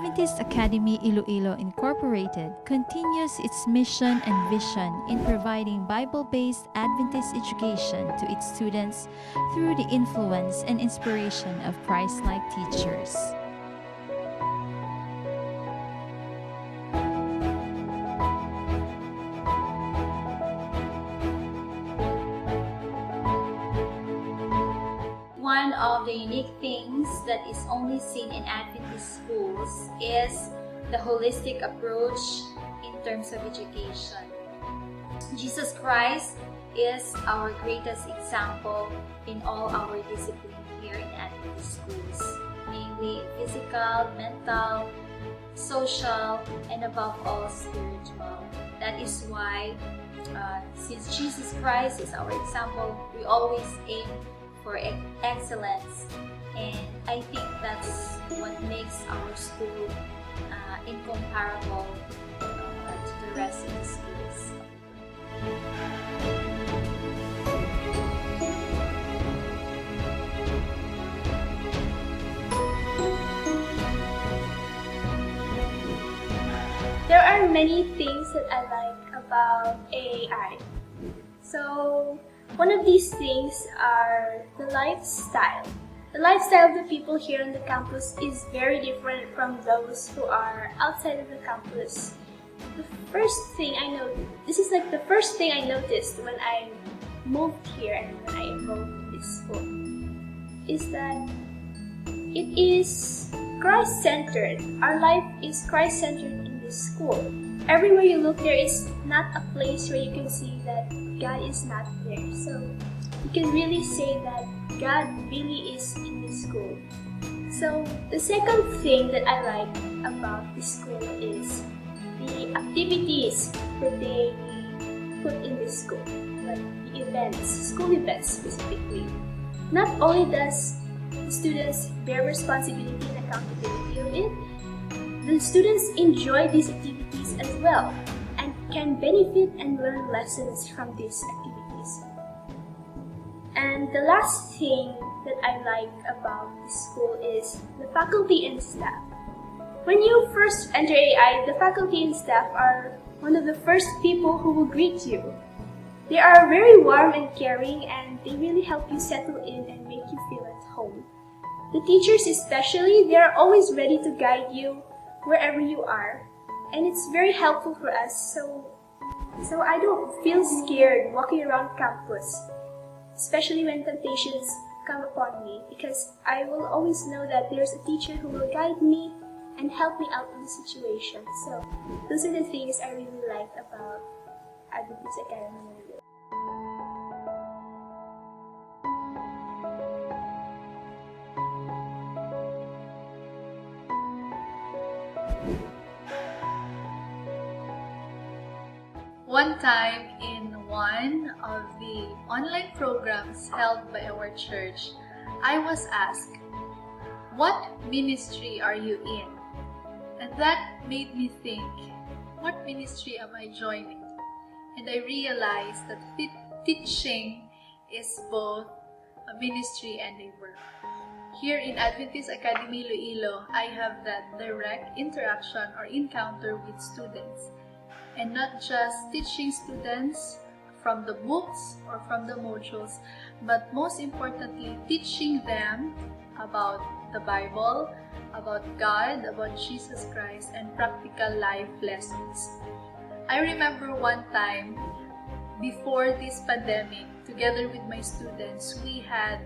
Adventist Academy Iloilo Incorporated continues its mission and vision in providing Bible-based Adventist education to its students through the influence and inspiration of Christ-like teachers. One of the unique things that is only seen in Adventist schools is the holistic approach in terms of education. Jesus Christ is our greatest example in all our disciplines here in Adventist schools, namely physical, mental, social, and above all spiritual. That is why, since Jesus Christ is our example, we always aim for excellence, and I think that's what makes our school incomparable to the rest of the schools. There are many things that I like about AAI. So, one of these things are the lifestyle. The lifestyle of the people here on the campus is very different from those who are outside of the campus. The first thing I noticed when I moved here and when I enrolled in this school is that it is Christ-centered. Our life is Christ-centered in this school. Everywhere you look, there is not a place where you can see that God is not there. So you can really say that God really is in this school. So the second thing that I like about this school is the activities that they put in this school, like the events, school events specifically. Not only does the students bear responsibility and accountability of it, the students enjoy these activities as well and can benefit and learn lessons from these activities. And the last thing that I like about this school is the faculty and staff. When you first enter AI, the faculty and staff are one of the first people who will greet you. They are very warm and caring, and they really help you settle in and make you feel at home. The teachers especially, they are always ready to guide you wherever you are. And it's very helpful for us, so I don't feel scared walking around campus, especially when temptations come upon me, because I will always know that there's a teacher who will guide me and help me out in the situation. So those are the things I really like about Adventist Academy. One time in one of the online programs held by our church, I was asked, "What ministry are you in?" And that made me think, what ministry am I joining? And I realized that teaching is both a ministry and a work. Here in Adventist Academy Iloilo, I have that direct interaction or encounter with students. And not just teaching students from the books or from the modules, but most importantly, teaching them about the Bible, about God, about Jesus Christ, and practical life lessons. I remember one time, before this pandemic, together with my students, we had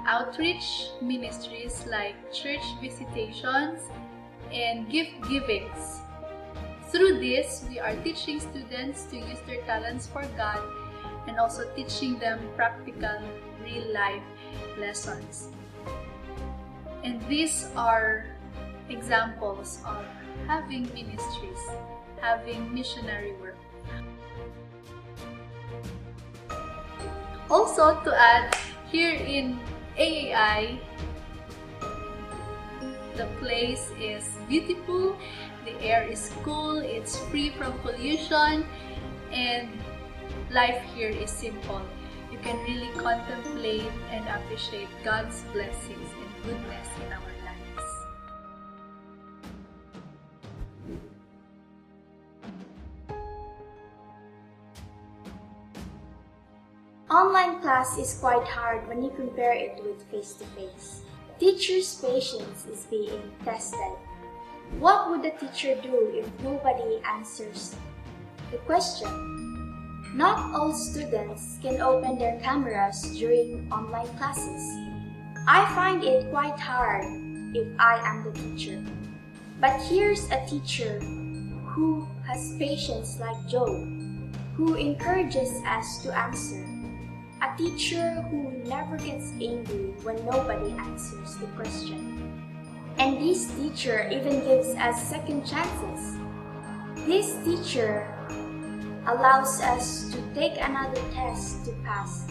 outreach ministries like church visitations and gift givings. Through this, we are teaching students to use their talents for God and also teaching them practical, real-life lessons. And these are examples of having ministries, having missionary work. Also, to add, here in AAI, the place is beautiful, the air is cool, it's free from pollution, and life here is simple. You can really contemplate and appreciate God's blessings and goodness in our lives. online class is quite hard when you compare it with face-to-face. Teacher's patience is being tested. What would the teacher do if nobody answers the question? Not all students can open their cameras during online classes. I find it quite hard if I am the teacher. But here's a teacher who has patience like Job, who encourages us to answer. A teacher who never gets angry when nobody answers the question. And this teacher even gives us second chances. This teacher allows us to take another test to pass.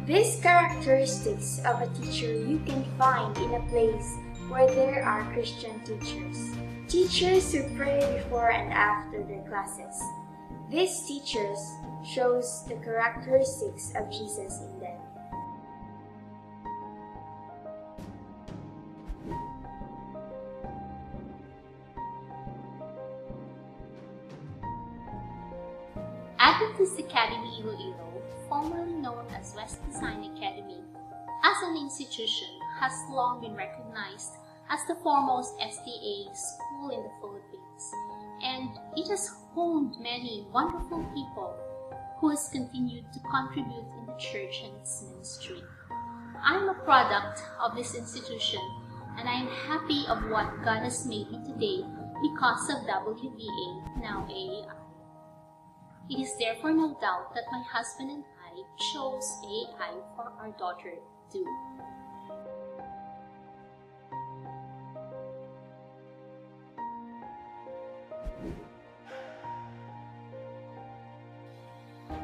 These characteristics of a teacher you can find in a place where there are Christian teachers. Teachers who pray before and after their classes. These teachers shows the characteristics of Jesus in them. Adventist Academy Iloilo, formerly known as West Design Academy, as an institution has long been recognized as the foremost SDA school in the Philippines, and it has honed many wonderful people who has continued to contribute in the church and its ministry. I'm a product of this institution, and I am happy of what God has made me today because of WBA, now AAI. It is therefore no doubt that my husband and I chose AAI for our daughter too.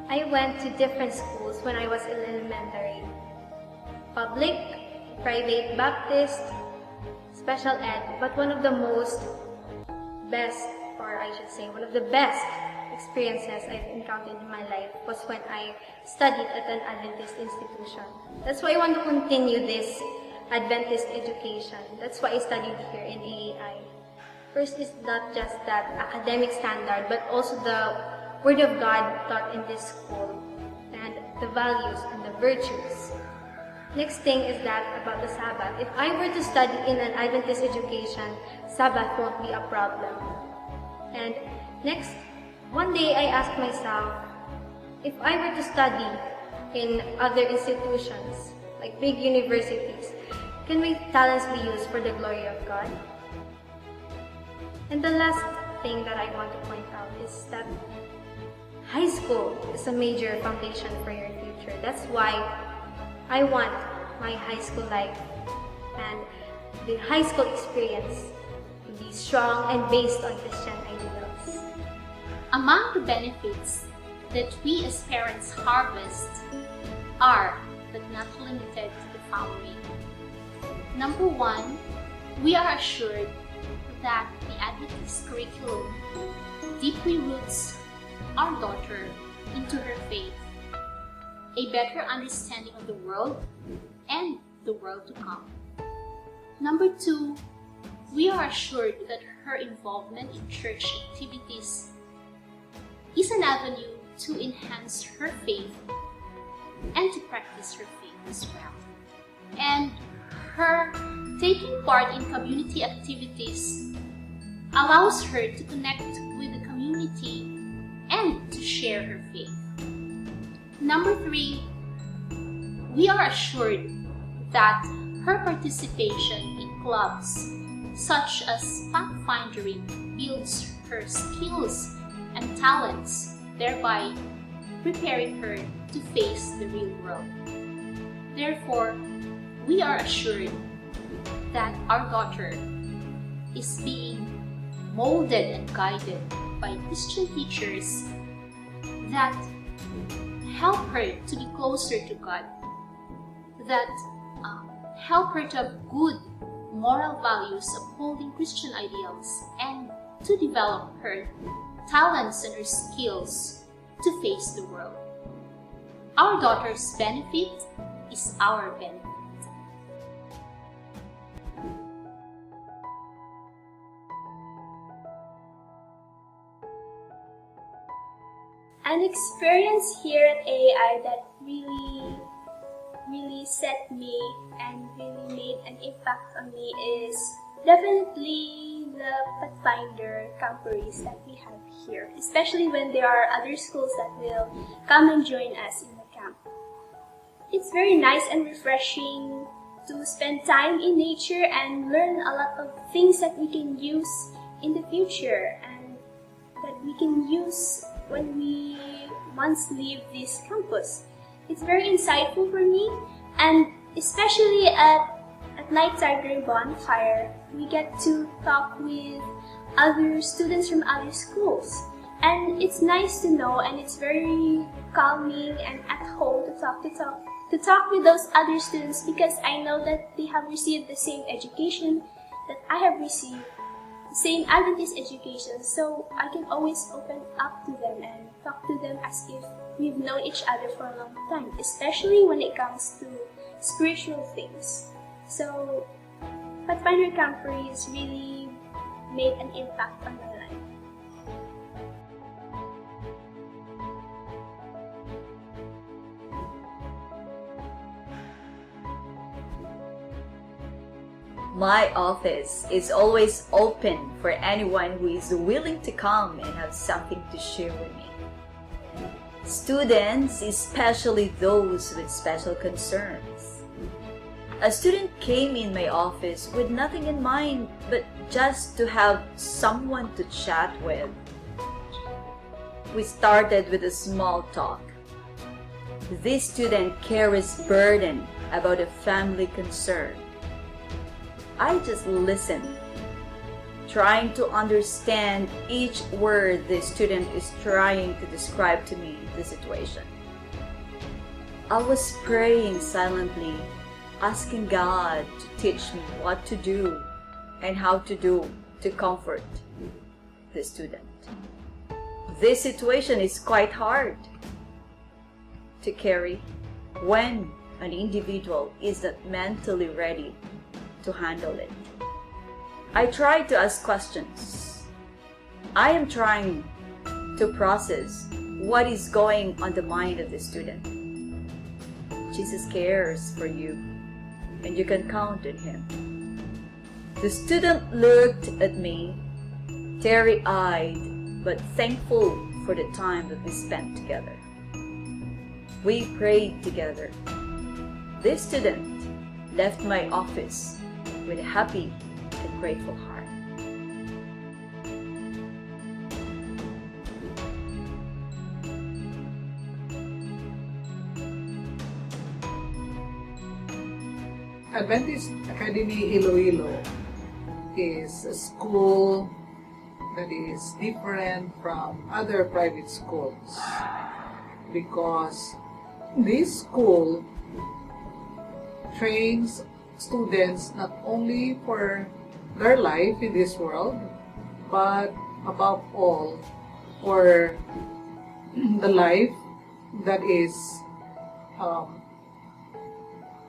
I went to different schools when I was in elementary. Public, private, Baptist, special ed, but one of the best experiences I've encountered in my life was when I studied at an Adventist institution. That's why I want to continue this Adventist education. That's why I studied here in AAI. First is not just that academic standard, but also the Word of God taught in this school, and the values and the virtues. Next thing is that about the Sabbath. If I were to study in an Adventist education, Sabbath won't be a problem. And next, one day I asked myself, if I were to study in other institutions, like big universities, can my talents be used for the glory of God? And the last thing that I want to point out is that high school is a major foundation for your future. That's why I want my high school life and the high school experience to be strong and based on Christian ideals. Among the benefits that we as parents harvest are, but not limited to, the following. Number one, we are assured that the Adventist curriculum deeply roots our daughter into her faith, a better understanding of the world and the world to come. Number two, we are assured that her involvement in church activities is an avenue to enhance her faith and to practice her faith as well. And her taking part in community activities allows her to connect with the community and to share her faith. Number three, we are assured that her participation in clubs such as pathfinding builds her skills and talents, thereby preparing her to face the real world. Therefore, we are assured that our daughter is being molded and guided by Christian teachers that help her to be closer to God, that help her to have good moral values, upholding Christian ideals, and to develop her talents and her skills to face the world. Our daughter's benefit is our benefit. An experience here at AAI that really, really set me and really made an impact on me is definitely the Pathfinder camperies that we have here, especially when there are other schools that will come and join us in the camp. It's very nice and refreshing to spend time in nature and learn a lot of things that we can use in the future and that we can use when we once leave this campus. It's very insightful for me, and especially at night time during bonfire, we get to talk with other students from other schools. And it's nice to know, and it's very calming and at home to talk with those other students, because I know that they have received the same education that I have received, the same Adventist education, so I can always open up to them and talk to them as if we've known each other for a long time, especially when it comes to spiritual things. So Pathfinder Camperies really made an impact on my life. My office is always open for anyone who is willing to come and have something to share with me. Students, especially those with special concerns. A student came in my office with nothing in mind but just to have someone to chat with. We started with a small talk. This student carries burden about a family concern. I just listened, trying to understand each word the student is trying to describe to me the situation. I was praying silently, asking God to teach me what to do and how to do to comfort the student. This situation is quite hard to carry when an individual is not mentally ready to handle it. I try to ask questions. I am trying to process what is going on the mind of the student. Jesus cares for you, and you can count on Him. The student looked at me, teary-eyed, but thankful for the time that we spent together. We prayed together. This student left my office with a happy and grateful heart. Adventist Academy Iloilo is a school that is different from other private schools because this school trains students not only for their life in this world, but above all, for the life that is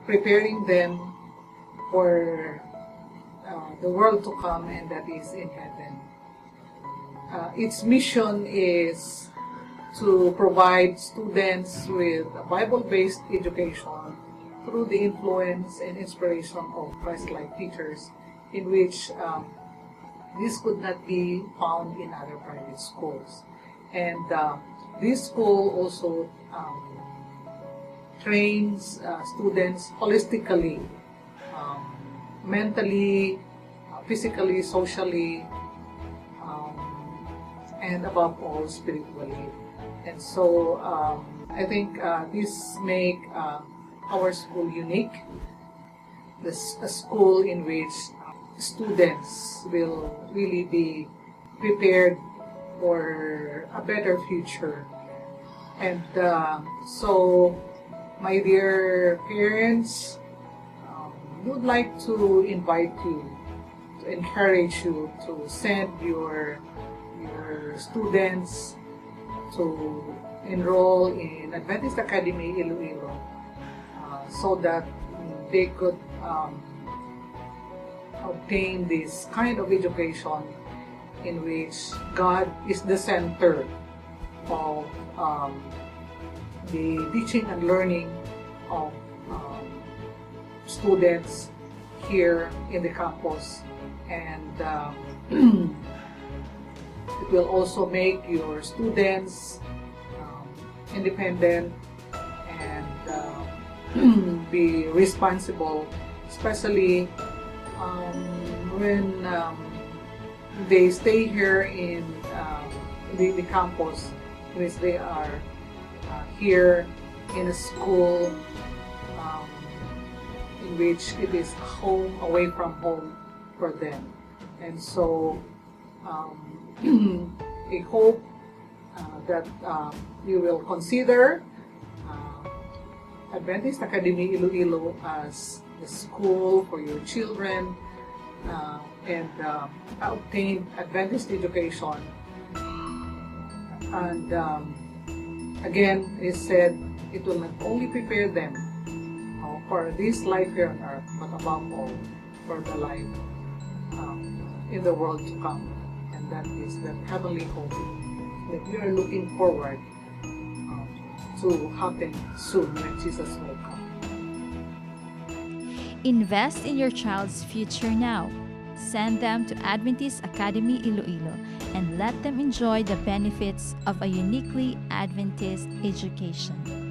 preparing them for the world to come, and that is in heaven. Its mission is to provide students with a Bible-based education through the influence and inspiration of Christ-like teachers, in which this could not be found in other private schools. And this school also trains students holistically, mentally, physically, socially, and above all, spiritually. And so I think this make our school unique. This a school in which students will really be prepared for a better future. And so, my dear parents, would like to invite you, to encourage you to send your students to enroll in Adventist Academy Iloilo, so that they could obtain this kind of education in which God is the center of the teaching and learning of students here in the campus, and it will also make your students independent and be responsible, especially when they stay here in the campus, because they are here in a school in which it is home away from home for them. And so I hope that you will consider Adventist Academy Iloilo as the school for your children, and obtain Adventist education. And again, it said it will not only prepare them for this life here on earth, but above all, for the life in the world to come. And that is the heavenly hope that we are looking forward to happen soon when Jesus will come. Invest in your child's future now. Send them to Adventist Academy Iloilo and let them enjoy the benefits of a uniquely Adventist education.